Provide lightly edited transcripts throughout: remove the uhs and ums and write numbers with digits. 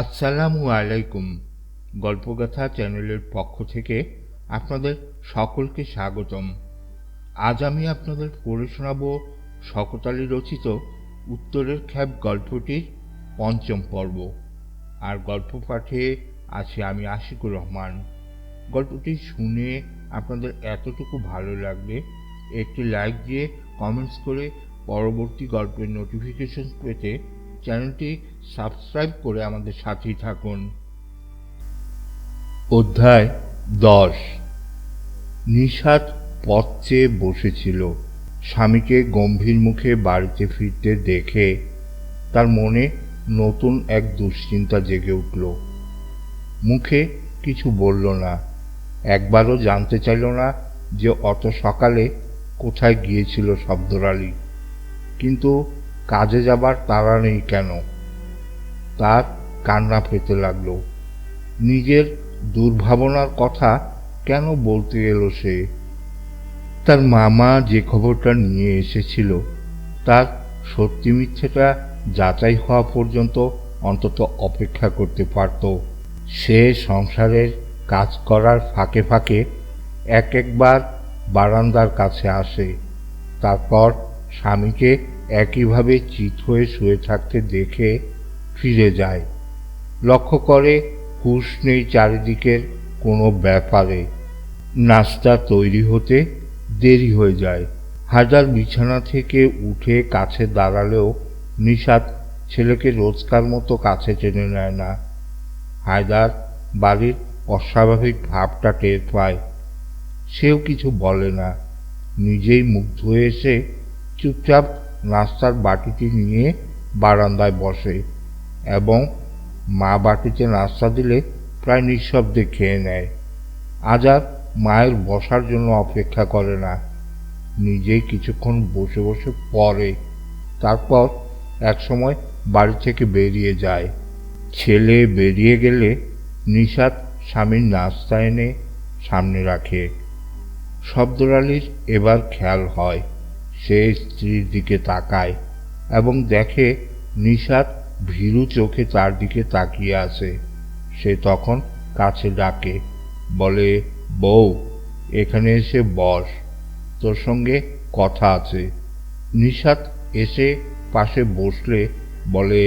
আসসালামু আলাইকুম। গল্পগাথা চ্যানেলের পক্ষ থেকে আপনাদের সকলকে স্বাগতম। আজ আমি আপনাদের পড়ে শোনাব শওকত আলী রচিত উত্তরের খ্যাপ গল্পটির পঞ্চম পর্ব। আর গল্প পাঠে আছি আমি আশিকুর রহমান। গল্পটি শুনে আপনাদের এতটুকু ভালো লাগলে একটি লাইক দিয়ে কমেন্টস করে পরবর্তী গল্পের নোটিফিকেশন পেতে চ্যানেলটি সাবস্ক্রাইব করে আমাদের সাথেই থাকুন। অধ্যায় 10। নিশাত পথ চেয়ে বসেছিল। স্বামীকে গম্ভীর মুখে বাড়িতে ফিরতে দেখে তার মনে নতুন এক দুশ্চিন্তা জেগে উঠল। মুখে কিছু বলল না, একবারও জানতে চাইল না যে অত সকালে কোথায় গিয়েছিল শব্দর আলী। কিন্তু কাজে যাবার তাড়া নেই কেন? তার কান্না পেতে লাগল। নিজের দুর্ভাবনার কথা কেন বলতে এলো সে? তার মামা যে খবরটা নিয়ে এসেছিল তার সত্যি মিথ্যেটা যাচাই হওয়া পর্যন্ত অন্তত অপেক্ষা করতে পারত। সে সংসারের কাজ করার ফাঁকে ফাঁকে একবার বারান্দার কাছে আসে, তারপর স্বামীকে একইভাবে চিত হয়ে শুয়ে থাকতে দেখে ফিরে যায়। লক্ষ্য করে হুঁশ নেই চারিদিকের কোনো ব্যাপারে। নাস্তা তৈরি হতে দেরি হয়ে যায়। হায়দার বিছানা থেকে উঠে কাছে দাঁড়ালেও নিশাত ছেলেকে রোজকার মতো কাছে টেনে নেয় না। হায়দার বাড়ির অস্বাভাবিক ভাবটা টের পায়। সেও কিছু বলে না, নিজেই মুখ ধুয়ে এসে চুপচাপ নাস্তার বাটিটি নিয়ে বারান্দায় বসে এবং মা বাটিতে নাস্তা দিলে প্রায় নিঃশব্দে খেয়ে নেয়। আজ আর মায়ের বসার জন্য অপেক্ষা করে না, নিজেই কিছুক্ষণ বসে বসে পড়ে। তারপর একসময় বাড়ি থেকে বেরিয়ে যায়। ছেলে বেরিয়ে গেলে নিশাত স্বামীর নাস্তা এনে সামনে রাখে। শব্দর আলীর এবার খেয়াল হয়। সে স্ত্রীর দিকে তাকায় এবং দেখে নিশাত ভীরু চোখে তার দিকে তাকিয়ে আছে। সে তখন কাছে ডাকে, বলে, বউ, এখানে এসে বস, তোর সঙ্গে কথা আছে। নিশাত এসে পাশে বসলে বলে,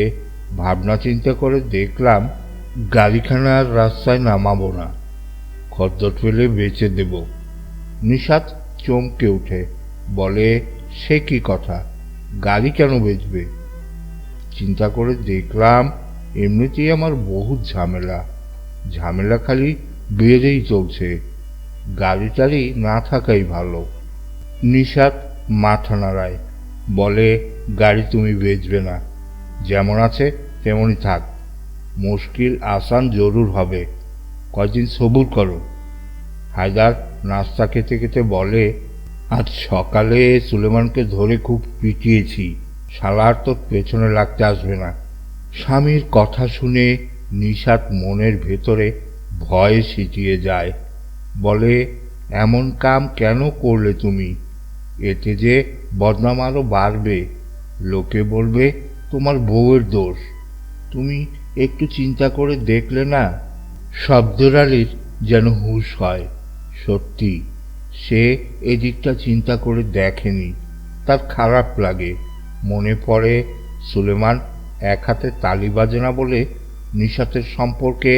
ভাবনা চিন্তা করে দেখলাম গাড়িখানা আর রাস্তায় নামাবো না, খদ্দর ফেলে বেচে দেব। নিশাত চমকে উঠে বলে, সে কি কথা, গাড়ি কেন বেচবে? চিন্তা করে দেখলাম এমনিতেই আমার বহুত ঝামেলা খালি বেড়েই চলছে, গাড়ি টাড়ি না থাকাই ভালো। নিশাত মাথা নাড়ায়, বলে, গাড়ি তুমি বেচবে না, যেমন আছে তেমনই থাক, মুশকিল আসান জরুর হবে, কয়দিন সবুর করো। হায়দার নাস্তা খেতে খেতে বলে, আজ সকালে সুলেমানকে ধরে খুব পিটিয়েছি, শালার তো পেছনে লাগতে আসবে না। স্বামীর কথা শুনে নিশাত মনের ভেতরে ভয়ে সিটিয়ে যায়। বলে, এমন কাম কেন করলে তুমি? এতে যে বদনাম আরও বাড়বে, লোকে বলবে তোমার বউয়ের দোষ। তুমি একটু চিন্তা করে দেখলে না? শব্দর আলীর যেন হুঁশ হয়। সত্যি সে এদিকটা চিন্তা করে দেখেনি। তার খারাপ লাগে। মনে পড়ে সুলেমান এক হাতে তালি বাজে না বলে নিশাতের সম্পর্কে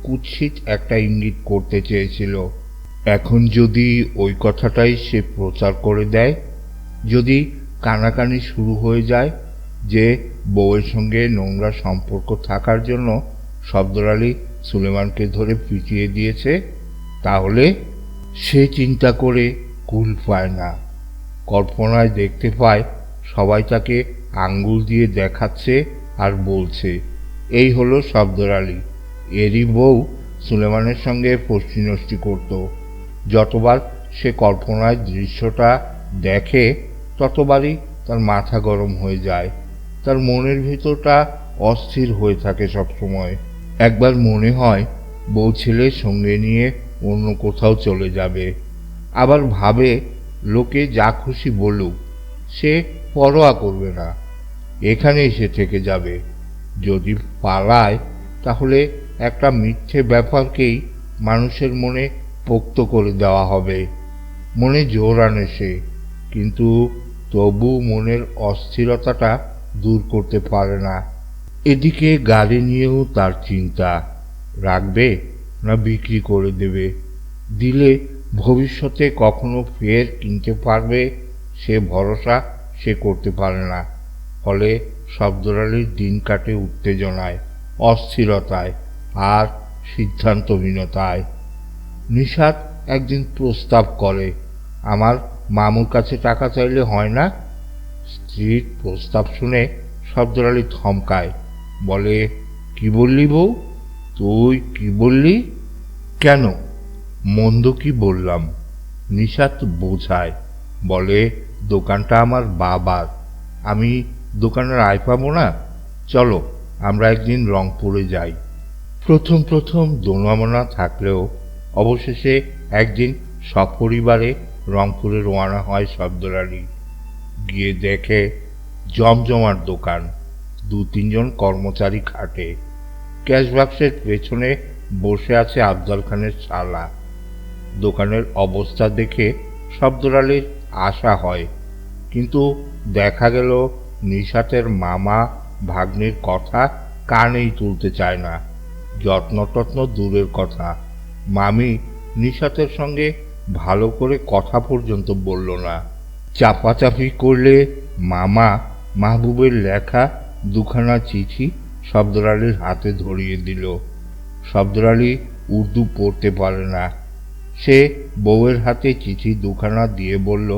কুৎসিত একটা ইঙ্গিত করতে চেয়েছিল। এখন যদি ওই কথাটাই সে প্রচার করে দেয়, যদি কানাকানি শুরু হয়ে যায় যে বউয়ের সঙ্গে নোংরা সম্পর্ক থাকার জন্য শব্দর আলী সুলেমানকে ধরে পিটিয়ে দিয়েছে, তাহলে সে চিন্তা করে কুল পায় না। কল্পনায় দেখতে পায় সবাই তাকে আঙ্গুল দিয়ে দেখাচ্ছে আর বলছে, এই হলো শব্দর আলী, এরই বউ সুলেমানের সঙ্গে ফষ্টি নষ্টি করত। যতবার সে কল্পনায় দৃশ্যটা দেখে ততবারই তার মাথা গরম হয়ে যায়। তার মনের ভিতরটা অস্থির হয়ে থাকে সবসময়। একবার মনে হয় বউ ছেলের সঙ্গে নিয়ে অন্য কোথাও চলে যাবে, আবার ভাবে লোকে যা খুশি বলুক সে পরোয়া করবে না, এখানেই সে থেকে যাবে। যদি পালায় তাহলে একটা মিথ্যে ব্যাপারকেই মানুষের মনে পোক্ত করে দেওয়া হবে। মনে জোর আনে সে, কিন্তু তবু মনের অস্থিরতাটা দূর করতে পারে না। এদিকে গাড়ি নিয়েও তার চিন্তা, রাখবে না বিক্রি করে দেবে। দিলে ভবিষ্যতে কখনো ফের কিনতে পারবে সে ভরসা সে করতে পারে না। ফলে শব্দরালির দিন কাটে উত্তেজনায়, অস্থিরতায় আর সিদ্ধান্তহীনতায়। নিশাত একদিন প্রস্তাব করে, আমার মামুর কাছে টাকা চাইলে হয় না? স্ত্রীর প্রস্তাব শুনে শব্দরালি থমকায়, বলে, কি বললি বউ? তুই কি বললি? কেন, মন্দ কি বললাম? নিশাত বোঝায়, বলে, দোকানটা আমার বাবার, আমি দোকানের আয় পাবো না। চলো আমরা একদিন রংপুরে যাই। প্রথম প্রথম দোনামোনা থাকলেও অবশেষে একদিন সপরিবারে রংপুরে রওনা হয় শব্দরালি। গিয়ে দেখে জমজমার দোকান, 2-3 জন কর্মচারী খাটে। ক্যাশ বাক্সের পেছনে বসে আছে আফজাল খানের শালা। দোকানের অবস্থা দেখে শব্দরালির আশা হয়, কিন্তু দেখা গেল নিশাতের মামা ভাগ্নির কথা কানেই তুলতে চায় না। যত্নটত্ন দূরের কথা, মামি নিশাতের সঙ্গে ভালো করে কথা পর্যন্ত বলল না। চাপাচাপি করলে মামা মাহবুবের লেখা 2খানা চিঠি শব্দরালির হাতে ধরিয়ে দিল। শব্দরালি উর্দু পড়তে পারে না। সে বউয়ের হাতে চিঠি 2খানা দিয়ে বলল,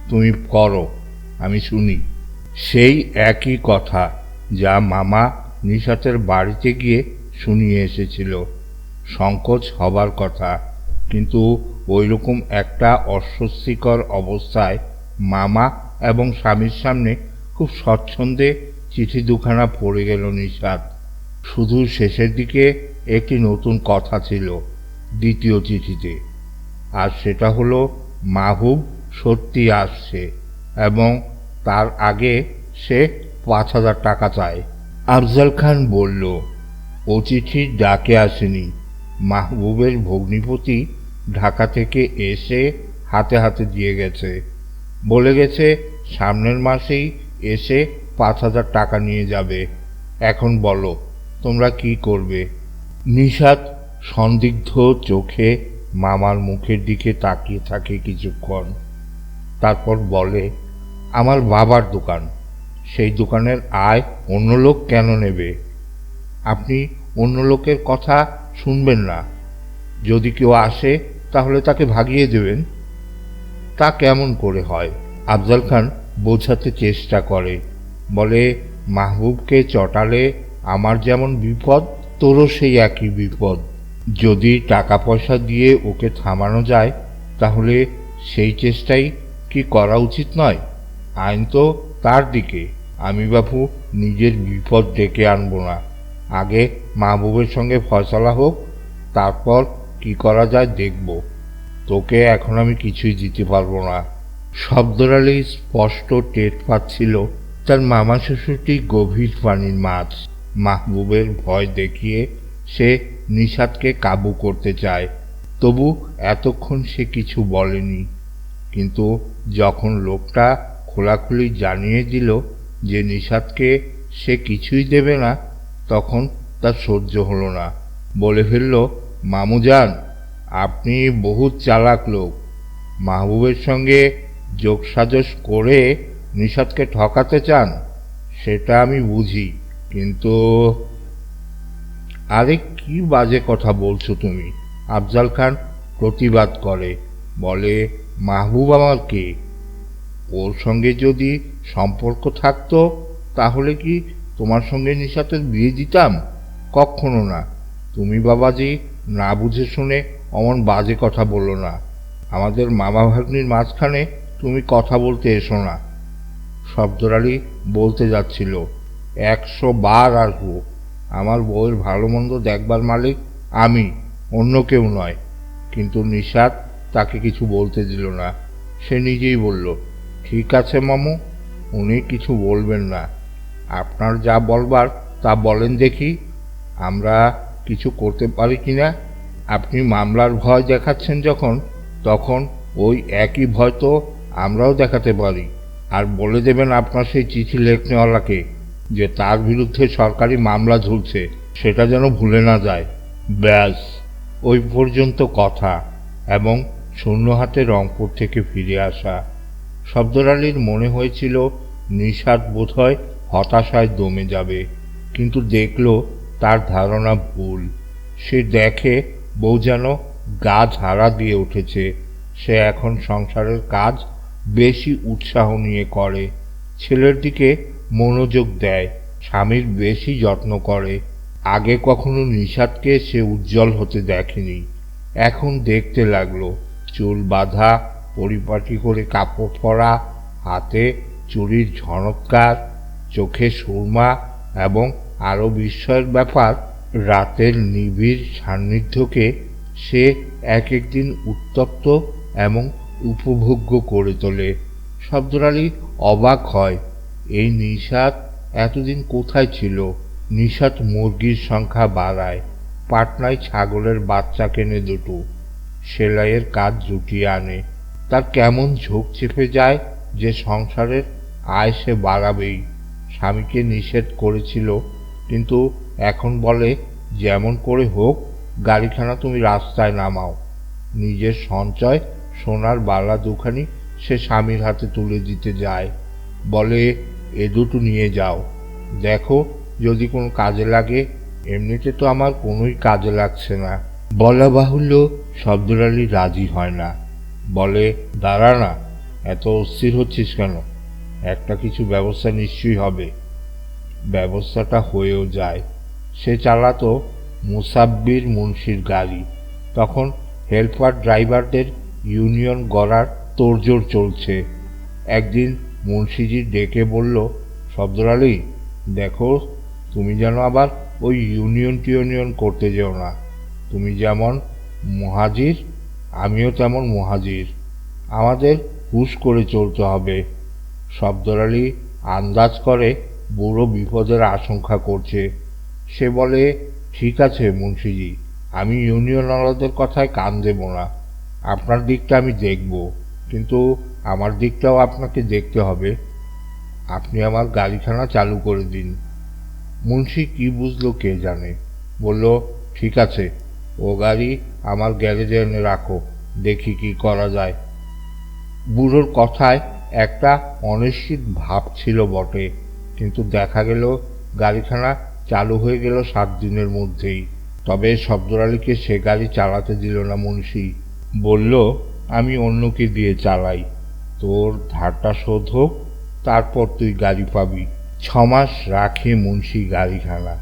তুমি করো, আমি শুনি। সেই একই কথা যা মামা নিশাতের বাড়িতে গিয়ে শুনিয়ে এসেছিল। সংকোচ হবার কথা, কিন্তু ওইরকম একটা অস্বস্তিকর অবস্থায় মামা এবং স্বামীর সামনে খুব স্বচ্ছন্দে চিঠি 2খানা পড়ে গেল নিশাত। শুধু শেষের দিকে একটি নতুন কথা ছিল দ্বিতীয় চিঠিতে, আর সেটা হলো মাহবুব সত্যি আসছে এবং তার আগে সে 5,000 টাকা চায়। আফজাল খান বলল, ও চিঠি ডাকে আসেনি, মাহবুবের ভগ্নিপতি ঢাকা থেকে এসে হাতে হাতে দিয়ে গেছে, বলে গেছে সামনের মাসেই এসে 5,000 টাকা নিয়ে যাবে। এখন বলো তোমরা কি করবে? নিশাত সন্দিগ্ধ চোখে মামার মুখের দিকে তাকিয়ে থাকে কিছুক্ষণ, তারপর বলে, আমার বাবার দোকান, সেই দোকানের আয় অন্য লোক কেন নেবে? আপনি অন্য লোকের কথা শুনবেন না। যদি কেউ আসে তাহলে তাকে ভাগিয়ে দেবেন। তা কেমন করে হয়? আফজাল খান বোঝাতে চেষ্টা করে, বলে, মাহবুবকে চটালে আমার যেমন বিপদ, তোরও সেই একই বিপদ। যদি টাকা পয়সা দিয়ে ওকে থামানো যায় তাহলে সেই চেষ্টাই কি করা উচিত নয়? আইন তো তার দিকে। আমি বাপু নিজের বিপদ ডেকে আনবো না। আগে মাহবুবের সঙ্গে ফয়সালা হোক, তারপর কি করা যায় দেখব। তোকে এখন আমি কিছুই দিতে পারবো না। শব্দরালি স্পষ্ট টের পাচ্ছিল তার মামা শ্বশুরটি গভীর পানির মাছ। মাহবুবের ভয় দেখিয়ে সে নিশাতকে কাবু করতে চায়, তবু এতক্ষণ সে কিছু বলেনি। কিন্তু যখন লোকটা খোলাখুলি জানিয়ে দিল যে নিশাতকে সে কিছুই দেবে না, তখন তার সহ্য হলো না। বলে ফেলল, মামুজান, আপনি বহুত চালাক লোক। মাহবুবের সঙ্গে যোগসাজশ করে নিশাতকে ঠকাতে চান, সেটা আমি বুঝি, কিন্তু আরে কি বাজে কথা বলছো তুমি? আফজাল খান প্রতিবাদ করে, বলে, মাহবুব আমার কে? ওর সঙ্গে যদি সম্পর্ক থাকতো তাহলে কি তোমার সঙ্গে নিশাতের বিয়ে দিতাম? কখনো না। তুমি বাবাজি না বুঝে শুনে অমন বাজে কথা বলো না। আমাদের মামা ভাগ্নির মাঝখানে তুমি কথা বলতে এসো না। শব্দরালি বলতে যাচ্ছিল, 100 বার আসবো, আমার বউয়ের ভালো মন্দ দেখবার মালিক আমি, অন্য কেউ নয়। কিন্তু নিশাত তাকে কিছু বলতে দিল না। সে নিজেই বলল, ঠিক আছে মামু, উনি কিছু বলবেন না। আপনার যা বলবার তা বলেন দেখি। আমরা কিছু করতে পারি কিনা। আপনি মামলার ভয় দেখাচ্ছেন যখন, তখন ওই একই ভয় তো আমরাও দেখাতে পারি। আর বলে দেবেন আপনার সেই চিঠি লেখনেওয়ালাকে যে তার বিরুদ্ধে সরকারি মামলা ঝুলছে, সেটা যেন ভুলে না যায়। ব্যাস, ওই পর্যন্ত কথা। এবং শূন্য হাতে রংপুর থেকে ফিরে আসা। সফদর আলীর মনে হয়েছিল নিশাত বোধহয় হতাশায় দমে যাবে, কিন্তু দেখল তার ধারণা ভুল। সে দেখে বউ যেন গা ঝাড়া দিয়ে উঠেছে। সে এখন সংসারের কাজ বেশি উৎসাহ নিয়ে করে, ছেলের দিকে মনোযোগ দেয়, স্বামীর বেশি যত্ন করে। আগে কখনো নিশাতকে সে উজ্জ্বল হতে দেখেনি, এখন দেখতে লাগলো। চুল বাঁধা, পরিপাটি করে কাপড় পরা, হাতে চুড়ির ঝনৎকার, চোখে সুরমা, এবং আরও বিস্ময়ের ব্যাপার, রাতের নিবিড় সান্নিধ্যকে সে এক একদিন উত্তপ্ত এবং উপভোগ্য করে তোলে। সফদর আলী অবাক হয়, এই নিশাত এতদিন কোথায় ছিল। নিশাত মুরগির সংখ্যা বাড়ায়, পাটনায় ছাগলের বাচ্চা কেনে দুটো, সেলাইয়ের কাজ জুটিয়ে আনে। তার কেমন ঝোঁক চেপে যায় যে সংসারের আয় সে বাড়াবেই। স্বামীকে নিষেধ করেছিল, কিন্তু এখন বলে যেমন করে হোক গাড়িখানা তুমি রাস্তায় নামাও। নিজের সঞ্চয় সোনার বালা দুখানি সে স্বামীর হাতে তুলে দিতে যায়, বলে এ দুটো নিয়ে যাও, দেখো যদি কোনো কাজে লাগে। এমনিতে তো আমার কোনোই কাজে লাগছে না। বলা বাহুল্য, সফদর আলী রাজি হয় না, বলে দাঁড়া না, এত অস্থির হচ্ছিস কেন, একটা কিছু ব্যবস্থা নিশ্চয়ই হবে। ব্যবস্থাটা হয়েও যায়। সে চালাতো মুসাব্বির মুন্সির গাড়ি। তখন হেল্পার ড্রাইভারদের ইউনিয়ন গড়ার তোড়জোড় চলছে। একদিন মুন্সিজি ডেকে বলল, সফদর আলী, দেখো তুমি যেন আবার ওই ইউনিয়ন করতে যেও না। তুমি যেমন মুহাজির, আমিও তেমন মুহাজির, আমাদের হুশ করে চলতে হবে। সফদর আলী আন্দাজ করে বুড়ো বিপদের আশঙ্কা করছে। সে বলে, ঠিক আছে মুন্সিজি, আমি ইউনিয়নওয়ালাদের কথায় কান দেব না। আপনার দিকটা আমি দেখব, কিন্তু আমার দিকটাও আপনাকে দেখতে হবে। আপনি আমার গাড়িখানা চালু করে দিন। মুন্সি কি বুঝলো কে জানে, বলল, ঠিক আছে, ও গাড়ি আমার গ্যারেজে এনে রাখো, দেখি কি করা যায়। বুড়োর কথায় একটা অনিশ্চিত ভাব ছিল বটে, কিন্তু দেখা গেল গাড়িখানা চালু হয়ে গেল 7 দিনের মধ্যেই। তবে সফদর আলীকে সে গাড়ি চালাতে দিল না মুন্সি। বলল, আমি অন্যকে দিয়ে চালাই, তোর ধারটা শোধ হোক, তারপর তুই গাড়ি পাবি। 6 মাস রাখে মুন্সি গাড়িখানা।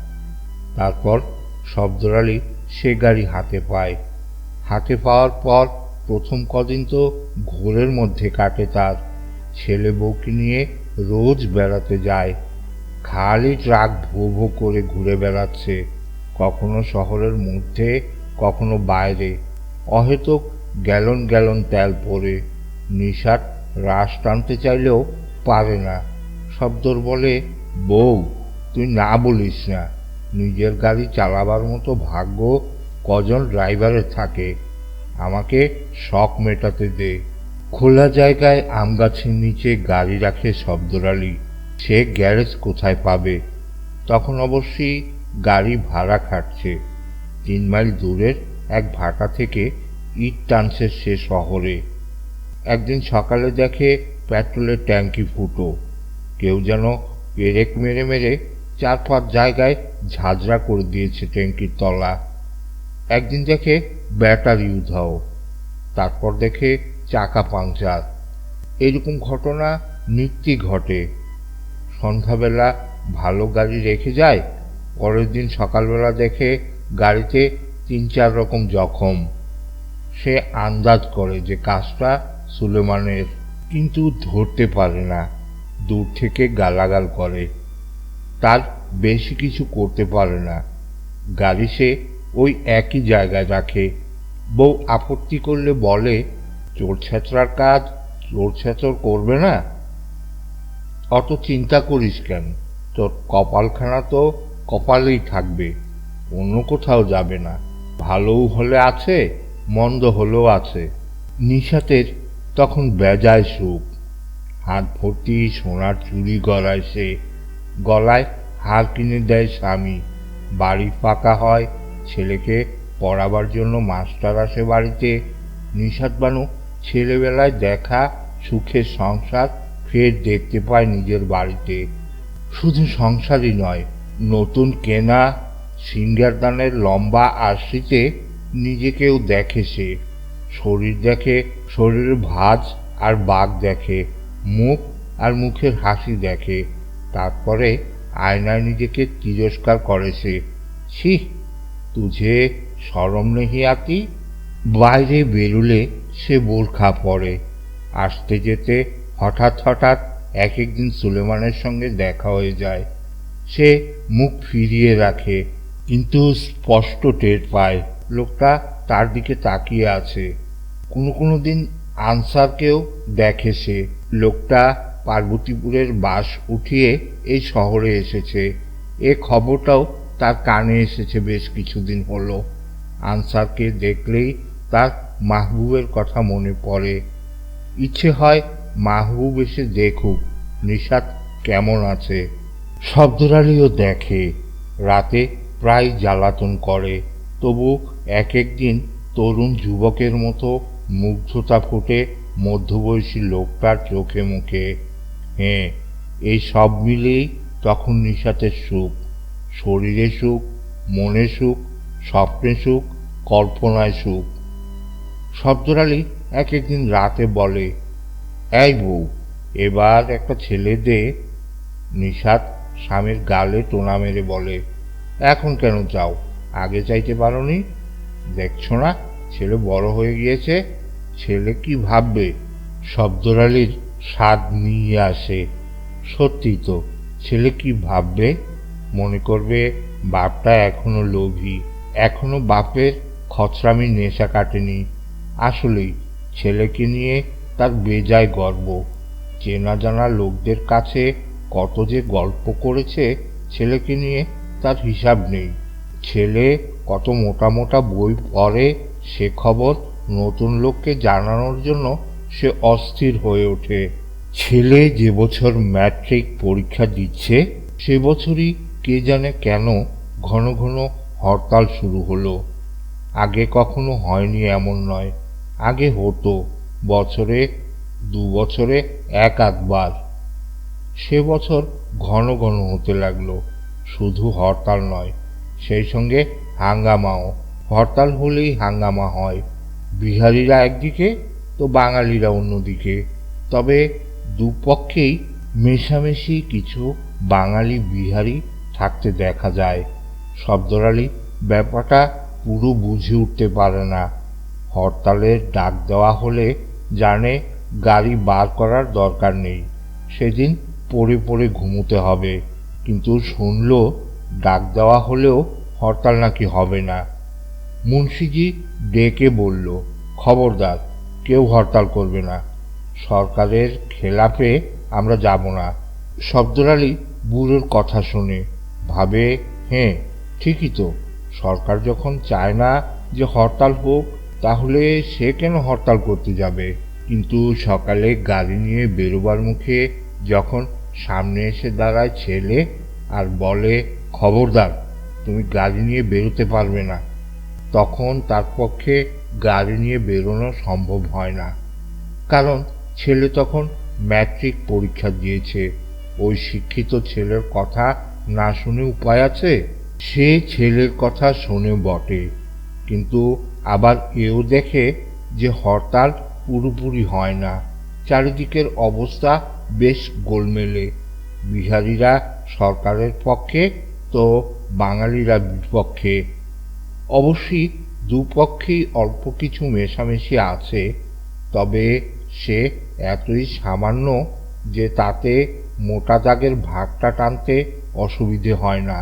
তারপর সফদর আলী সে গাড়ি হাতে পায়। হাতে পাওয়ার পর প্রথম কদিন তো ঘোরের মধ্যে কাটে তার। ছেলে বউকে নিয়ে রোজ বেড়াতে যায়, খালি ট্রাক ভো ভো করে ঘুরে বেড়াচ্ছে, কখনো শহরের মধ্যে, কখনো বাইরে। অহেতুক গ্যালন গ্যালন তেল পড়ে। নিশাত রাশ টানতে চাইলেও পারে না। সফদর বলে, বউ, তুই না বলিস না, নিজের গাড়ি চালাবার মতো ভাগ্য কজন ড্রাইভারের থাকে, আমাকে শখ মেটাতে দে। খোলা জায়গায় আম গাছের নিচে গাড়ি রাখে সফদর আলী। সে গ্যারেজ কোথায় পাবে? তখন অবশ্যই গাড়ি ভাড়া খাটছে। 3 মাইল দূরের এক ভাটা থেকে ইট টানছে সে শহরে। একদিন সকালে দেখে পেট্রোলের ট্যাঙ্কি ফুটো। কেউ যেন পেরেক মেরে মেরে 4-5 জায়গায় ঝাঁঝরা করে দিয়েছে ট্যাঙ্কির তলা। একদিন দেখে ব্যাটারি উধাও, তারপর দেখে চাকা পাংচার। এরকম ঘটনা নিত্যই ঘটে। সন্ধ্যাবেলা ভালো গাড়ি রেখে যায়, পরের দিন সকালবেলা দেখে গাড়িতে 3-4 রকম জখম। সে আন্দাজ করে যে কাজটা সুলেমানের, কিন্তু ধরতে পারে না। দূর থেকে গালাগাল করে, তার বেশি কিছু করতে পারে না। গাড়ি সে ওই একই জায়গায় রাখে। বউ আপত্তি করলে বলে, চোর ছেঁচড়ার কাজ চোর ছেঁচড় করবে না, অত চিন্তা করিস কেন, তোর কপালখানা তো কপালেই থাকবে। অন্য কোথাও যাবে না। ভালোও হলে আছে, মন্দ হলেও আছে। নিশাতের তখন বেজায় সুখ। হাত ভর্তি সোনার চুড়ি গলায় সে, গলায় হার কিনে দেয় স্বামী। বাড়ি ফাঁকা হয়, ছেলেকে পড়াবার জন্য মাস্টার আসে বাড়িতে। নিশাত বানু ছেলেবেলায় দেখা সুখের সংসার ফের দেখতে পায় নিজের বাড়িতে। শুধু সংসারই নয়, নতুন কেনা সিঙ্গারদানের লম্বা আরশিতে নিজেকেও দেখে সে। শরীর দেখে, শরীরের ভাঁজ আর বাঁক দেখে, মুখ আর মুখের হাসি দেখে। তারপরে আয়নায় নিজেকে তিরস্কার করে সে। ছি, তুঝে শরম নেহি আতি। বাইরে বেরুলে সে বোরখা পরে। আসতে যেতে হঠাৎ হঠাৎ এক একদিন সুলেমানের সঙ্গে দেখা হয়ে যায়। সে মুখ ফিরিয়ে রাখে, কিন্তু স্পষ্ট টের পায় লোকটা তার দিকে তাকিয়ে আছে। কোনো দিন আনসারকেও দেখে সে। লোকটা পার্বতীপুরের বাস উঠিয়ে এই শহরে এসেছে। এ খবরটাও তার কানে এসেছে বেশ কিছুদিন হলো। আনসারকে দেখলেই তার মাহবুবের কথা মনে পড়ে। ইচ্ছে হয় মাহবুব এসে দেখুক নিশাত কেমন আছে। শব্দর আলীও দেখে, রাতে প্রায় জ্বালাতন করে, তবু এক একদিন তরুণ যুবকের মতো মুগ্ধতা ফোটে মধ্যবয়সী লোকটার চোখে মুখে। হ্যাঁ, এই সব মিলেই তখন নিশাতের সুখ। শরীরে সুখ, মনে সুখ, স্বপ্নে সুখ, কল্পনায় সুখ। শব্দর আলী এক একদিন রাতে বলে, এই বউ, এবার একটা ছেলে দে। নিশাত স্বামীর গালে টোনা মেরে বলে, এখন কেন চাও? আগে চাইতে পারোনি? দেখছো না ছেলে বড় হয়ে গিয়েছে, ছেলে কি ভাববে? শব্দর আলীর স্বাদ নিয়ে আসে। সত্যি তো, ছেলে কি ভাববে? মনে করবে বাপটা এখনো লোভী, এখনো বাপের খচরামি নেশা কাটেনি। আসলেই ছেলেকে নিয়ে তার বেজায় গর্ব। চেনা জানা লোকদের কাছে কত যে গল্প করেছে ছেলেকে নিয়ে, তার হিসাব নেই। ছেলে কত মোটা মোটা বই পড়ে সে খবর নতুন লোককে জানানোর জন্য সে অস্থির হয়ে ওঠে। ছেলে যে বছর ম্যাট্রিক পরীক্ষা দিচ্ছে সে বছরই কে জানে কেন ঘন ঘন হরতাল শুরু হলো। আগে কখনো হয়নি এমন নয়, আগে হতো বছরে 2 বছরে এক আধবার। সে বছর ঘন ঘন হতে লাগলো। শুধু হরতাল নয়, সেই সঙ্গে হাঙ্গামাও। হরতাল হলেই হাঙ্গামা হয়, বিহারিরা একদিকে তো বাঙালিরা অন্যদিকে। তবে দুপক্ষেই মেশামেশি কিছু বাঙালি বিহারি থাকতে দেখা যায়। শব্দর আলী ব্যাপারটা পুরো বুঝে উঠতে পারে না। হরতালের ডাক দেওয়া হলে জানে গাড়ি বার করার দরকার নেই, সেদিন পড়ে পড়ে ঘুমোতে হবে। কিন্তু শুনল ডাক দেওয়া হলেও হরতাল নাকি হবে না। মুন্সিজি ডেকে বলল, খবরদার, কেউ হরতাল করবে না, সরকারের খেলাফে আমরা যাব না। শব্দর আলী বুড়োর কথা শুনে ভাবে, হ্যাঁ ঠিকই তো, সরকার যখন চায় না যে হরতাল হোক, তাহলে সে কেন হরতাল করতে যাবে? কিন্তু সকালে গাড়ি নিয়ে বেরোবার মুখে যখন সামনে এসে দাঁড়ায় ছেলে আর বলে, খবরদার, তুমি গাড়ি নিয়ে বেরোতে পারবে না, তখন তার পক্ষে গাড়ি নিয়ে বেরোনো সম্ভব হয় না। কারণ ছেলে তখন ম্যাট্রিক পরীক্ষা দিয়েছে। ওই শিক্ষিত ছেলের কথা না শুনে উপায় আছে? সে ছেলের কথা শোনে বটে, কিন্তু আবার এও দেখে যে হরতাল পুরোপুরি হয় না। চারিদিকের অবস্থা বেশ গোলমেলে। বিহারিরা সরকারের পক্ষে তো বাঙালিরা বিপক্ষে। অবশ্যই দুপক্ষেই অল্প কিছু মেশামেশি আছে, তবে সে এতই সামান্য যে তাতে মোটা দাগের ভাগটা টানতে অসুবিধে হয় না।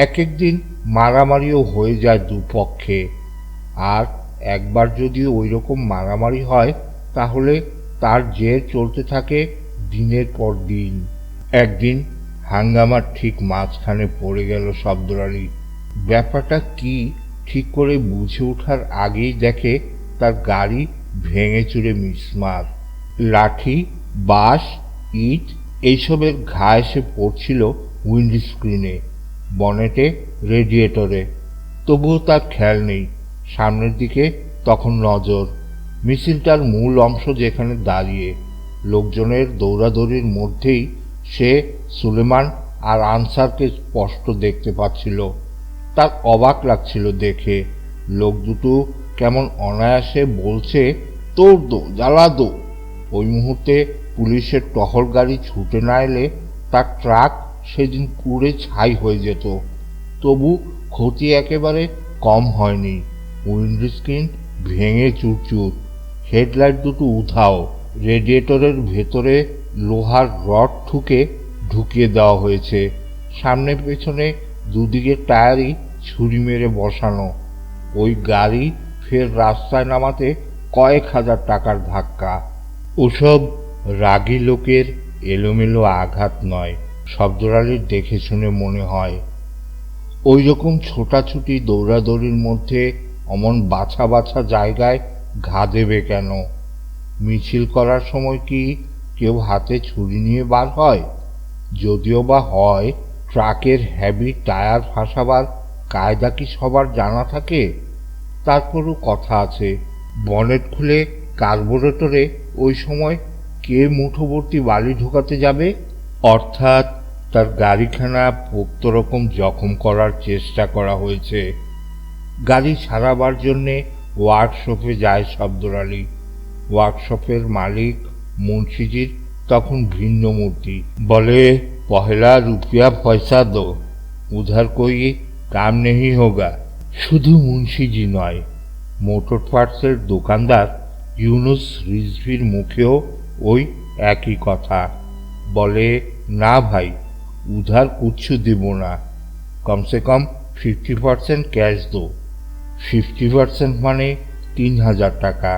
এক একদিন মারামারিও হয়ে যায় দুপক্ষে, আর একবার যদি ওই রকম মারামারি হয় তাহলে তার জের চলতে থাকে দিনের পর দিন। একদিন হাঙ্গামার ঠিক মাঝখানে পড়ে গেল শব্দর আলী। ব্যাপারটা কি ঠিক করে বুঝে ওঠার আগেই দেখে তার গাড়ি ভেঙে চুরে মিসমার। লাঠি, বাঁশ, ইট এইসবের ঘা এসে পড়ছিল উইন্ডস্ক্রিনে, বনেটে, রেডিয়েটরে। তবুও তার খেয়াল নেই। সামনের দিকে তখন নজর। মিছিলটার মূল অংশ যেখানে দাঁড়িয়ে, লোকজনের দৌড়াদৌড়ির মধ্যেই সে সুলেমান আর আনসারকে স্পষ্ট দেখতে পাচ্ছিল। তার অবাক লাগছিল দেখে। লোক দুটো কেমন অনায়াসে বলছে, তোর দো, জ্বালা দো। ওই মুহূর্তে পুলিশের টহল গাড়ি ছুটে না এলে তার ট্রাক সেদিন পুড়ে ছাই হয়ে যেত। তবু ক্ষতি একেবারে কম হয়নি। উইন্ডস্ক্রিন ভেঙে চুরচুর, হেডলাইট দুটো উধাও, রেডিয়েটরের ভেতরে লোহার রড ঢুকিয়ে দেওয়া হয়েছে। সামনে পেছনে দুদিকের টায়ারই ছুরি মেরে বসানো। ওই গাড়ি ফের রাস্তায় নামাতে কয়েক হাজার টাকার ধাক্কা। ওসব রাগী লোকের এলোমেলো আঘাত নয়, শব্দর আলীর দেখে শুনে মনে হয়। ওই রকম ছোটাছুটি দৌড়াদৌড়ির মধ্যে অমন বাছা বাছা জায়গায় ঘা দেবে কেন? মিছিল করার সময় কি কেউ হাতে ছুরি নিয়ে বার হয়? যদিও বা হয়, ট্রাকের হেভি টায়ার ফাঁসাবার কায়দা কি সবার জানা থাকে? তারপরও কথা আছে, বনেট খুলে কার্বোরেটরে ওই সময় কে মুঠোভর্তি বালি ঢোকাতে যাবে? অর্থাৎ তার গাড়িখানা পোক্ত রকম জখম করার চেষ্টা করা হয়েছে। গাড়ি সারাবার জন্যে ওয়ার্কশপে যায় শব্দর আলী। ওয়ার্কশপের মালিক মুন্সিজির তখন ভিন্ন মূর্তি। বলে, পহেলা রুপিয়া পয়সা দো, উধার কোই কাম নেই হোগা। শুধু মুন্সিজি নয়, মোটর পার্টসের দোকানদার ইউনুস রিজভির মুখেও ওই একই কথা। বলে, না ভাই, উধার কুচ্ছু দেব না, কমসে কম 50% ক্যাশ দো। 50% মানে 3000 টাকা।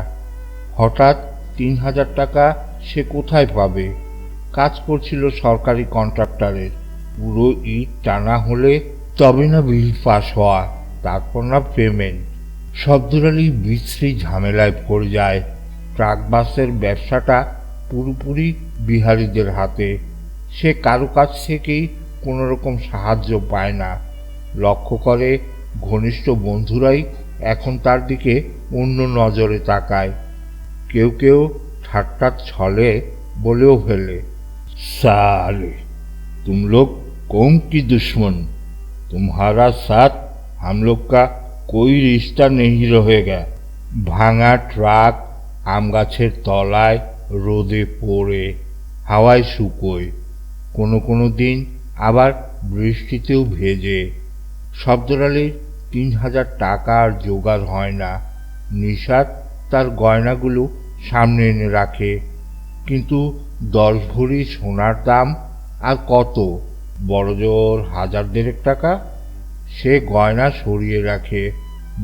হঠাৎ 3000 টাকা সে কোথায় পাবে? কাজ করছিল সরকারি কন্ট্রাক্টরের। পুরো ইট টানা হলে তবে না বিল পাস হওয়া, তারপর না পেমেন্ট। শব্দর আলী বিশ্রী ঝামেলায় পড়ে যায়। ট্রাক বাসের ব্যবসাটা পুরোপুরি বিহারিদের হাতে। সে কারো কাছ থেকেই কোনো রকম সাহায্য পায় না। লক্ষ্য করে ঘনিষ্ঠ বন্ধুরাই এখন তার দিকে অন্য নজরে তাকায়। কেউ কেউ ঠাট্টার ছলে বলেও ফেলে, साले तुम लोग कौम की दुश्मन, तुम्हारा साथ हम लोग का कोई रिश्ता नहीं रहेगा। भाঙা ট্রাক আম গাছের তলায় রোদে পড়ে, হাওয়ায় শুকোয়, কোনো দিন আবার বৃষ্টিতেও ভেজে। শব্দর আলীর 3000 টাকা আর জোগাড় হয় না। নিশাত তার গয়নাগুলো সামনে এনে রাখে, কিন্তু 10 ভরি সোনার দাম আর কত? বড়জোর 1000 টাকা। সে গয়না সরিয়ে রাখে,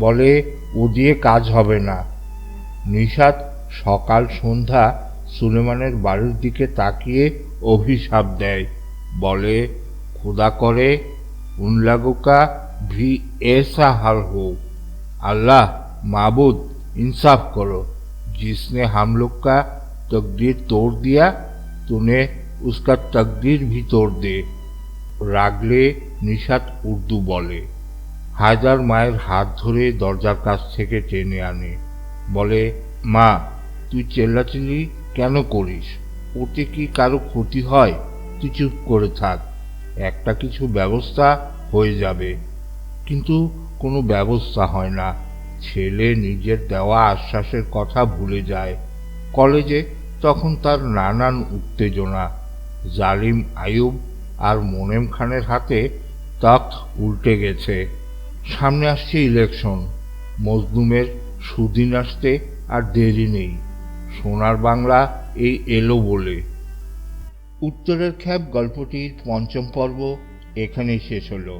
বলে ও দিয়ে কাজ হবে না। নিশাত সকাল সন্ধ্যা সুলেমানের বাড়ির দিকে তাকিয়ে অভিশাপ দেয়, বলে, খোদা করে उन लोगों का भी ऐसा हाल हो। अल्लाह माबूद इंसाफ करो, जिसने हम लोग का तकदीर तोड़ दिया, तूने उसका तकदीर भी तोड़ दे। রাগলে নিশাত উর্দু বলে। হায়দার মায়ের হাত ধরে দরজার কাছ থেকে টেনে আনে, বলে, মা, তুই চেল্লাচিল্লি কেন করিস? ওতে কি কারো ক্ষতি হয়? তুই চুপ করে থাক, একটা কিছু ব্যবস্থা হয়ে যাবে। কিন্তু কোনো ব্যবস্থা হয় না। ছেলে নিজের দেওয়া আশ্বাসের কথা ভুলে যায়। কলেজে তখন তার নানান উত্তেজনা। জালিম আয়ুব আর মোনেম খানের হাতে তখ্ত উল্টে গেছে। সামনে আসছে ইলেকশন। মজলুমের সুদিন আসতে আর দেরি নেই। সোনার বাংলা এই এলো বলে। উত্তরের খ্যাপ গল্পটির 5ম পর্ব এখানেই শেষ হলো।